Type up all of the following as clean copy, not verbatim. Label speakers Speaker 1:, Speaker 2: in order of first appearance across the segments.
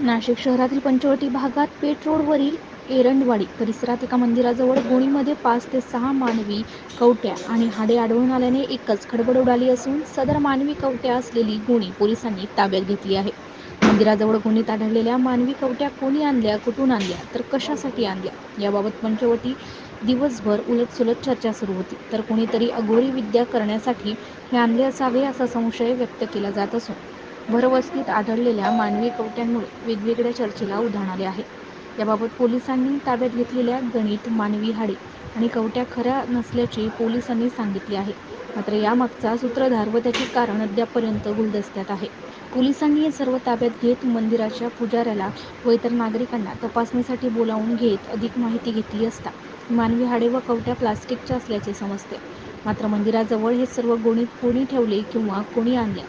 Speaker 1: नाशिक शहरातील पंचवटी भागात पेठ रोडवरील एरंडवाडी परिसरात एका मंदिराजवळ गोणीमध्ये 5 ते 6 मानवी कवट्या आणि हाडे आढळून आल्याने एकच खळबळ उडाली असून सदर मानवी कवट्या असलेली गोणी पोलिसांनी ताब्यात घेतली आहे. मंदिराजवळ गोणीत आढळलेल्या मानवी कवट्या कोणी आणल्या, कुठून आणल्या, तर कशासाठी आणल्या याबाबत पंचवटी दिवसभर उलटसुलट चर्चा सुरू होती. तर कोणीतरी अघोरी विद्या करण्यासाठी हे आणले असावे असा संशय व्यक्त केला जात असून भरवस्तीत आढळलेल्या मानवी कवट्यांमुळे वेगवेगळ्या चर्चेला उधाण आले आहे. याबाबत पोलिसांनी ताब्यात घेतलेल्या गणित मानवी हाडे आणि कवट्या खऱ्या नसल्याचे पोलिसांनी सांगितले आहे. मात्र यामागचा सूत्रधार व त्याचे कारण अद्यापपर्यंत गुलदस्त्यात आहे. पोलिसांनी हे सर्व ताब्यात घेत मंदिराच्या पुजाऱ्याला व इतर नागरिकांना तपासणीसाठी बोलावून घेत अधिक माहिती घेतली असता मानवी हाडे व कवट्या प्लास्टिकच्या असल्याचे समजते. मात्र मंदिराजवळ हे सर्व गोणीत कोणी ठेवले किंवा कोणी आणल्या,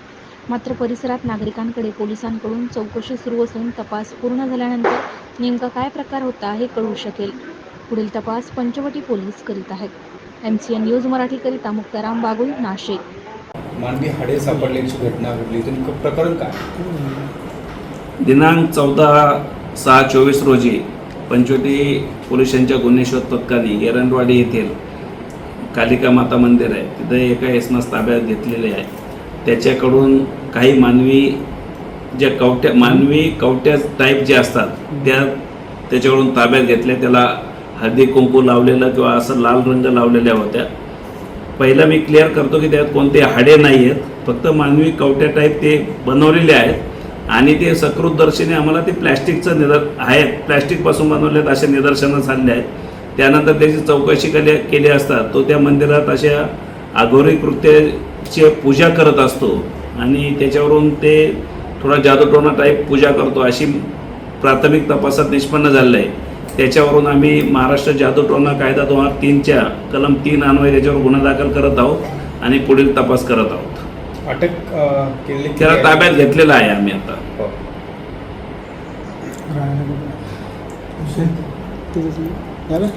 Speaker 1: मात्र परिसरात नागरिकांकडे पोलिसांकडून चौकशी सुरू असून तपास पूर्ण झाल्यानंतर नेमका काय प्रकार होता हे कळू शकेल. पुढील तपास पंचवटी पोलीस करीत आहेत. MCN न्यूज मराठीकरिता मुक्ताराम बागुल, नाशिक.
Speaker 2: मानवी हाडे सापडल्याची घटना घडली, तर प्रकरण काय?
Speaker 3: दिनांक 14/6/24 रोजी पंचवटी पोलिसांच्या गुन्हे शोध पथकाने एरंडवाडी येथील कालिका माता मंदिर आहे, तिथे एका इसमास ताब्यात घेतलेले आहे. त्याच्याकडून काही मानवी कवट्या टाईप जे असतात त्याच्याकडून ताब्यात घेतल्या. त्याला हळदी कुंकू लावलेलं किंवा असं लाल रंग लावलेल्या होत्या. पहिला मी क्लिअर करतो की त्यात कोणते हाडे नाही आहेत, फक्त मानवी कवट्या टाईप ते बनवलेले आहेत आणि ते सकृतदर्शनी आम्हाला ते प्लॅस्टिकचं आहेत, प्लॅस्टिकपासून बनवलेत असे निदर्शनास आले आहेत. त्यानंतर त्याची चौकशी केली असता तो त्या मंदिरात अशा अघोरी कृत्याची पूजा करत असतो आणि त्याच्यावरून ते थोडा जादूटोणा टाईप पूजा करतो अशी प्राथमिक तपासात निष्पन्न झालेलं आहे. त्याच्यावरून आम्ही महाराष्ट्र जादूटोणा कायदा 2003च्या कलम 3 अन्वये त्याच्यावर गुन्हा दाखल करत आहोत आणि पुढील तपास करत आहोत.
Speaker 2: अटक केली,
Speaker 3: त्याला ताब्यात घेतलेला आहे आम्ही आता.
Speaker 4: झालं